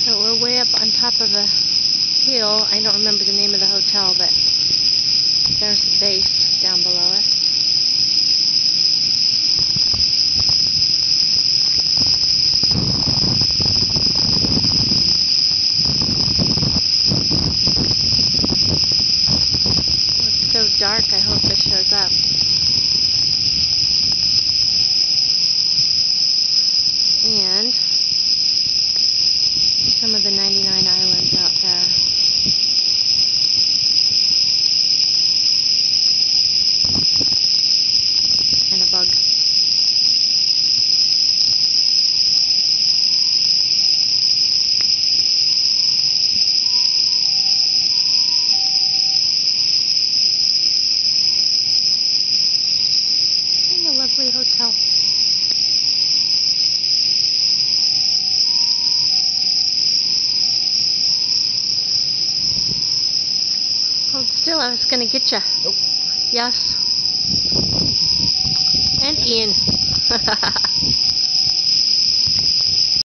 So we're way up on top of a hill. I don't remember the name of the hotel, but there's the base down below us. Oh, it's so dark, I hope this shows up. And some of the 99 islands out there. And a bug. And a lovely hotel. Hold still, I was going to get you. Nope. Yes. And Ian.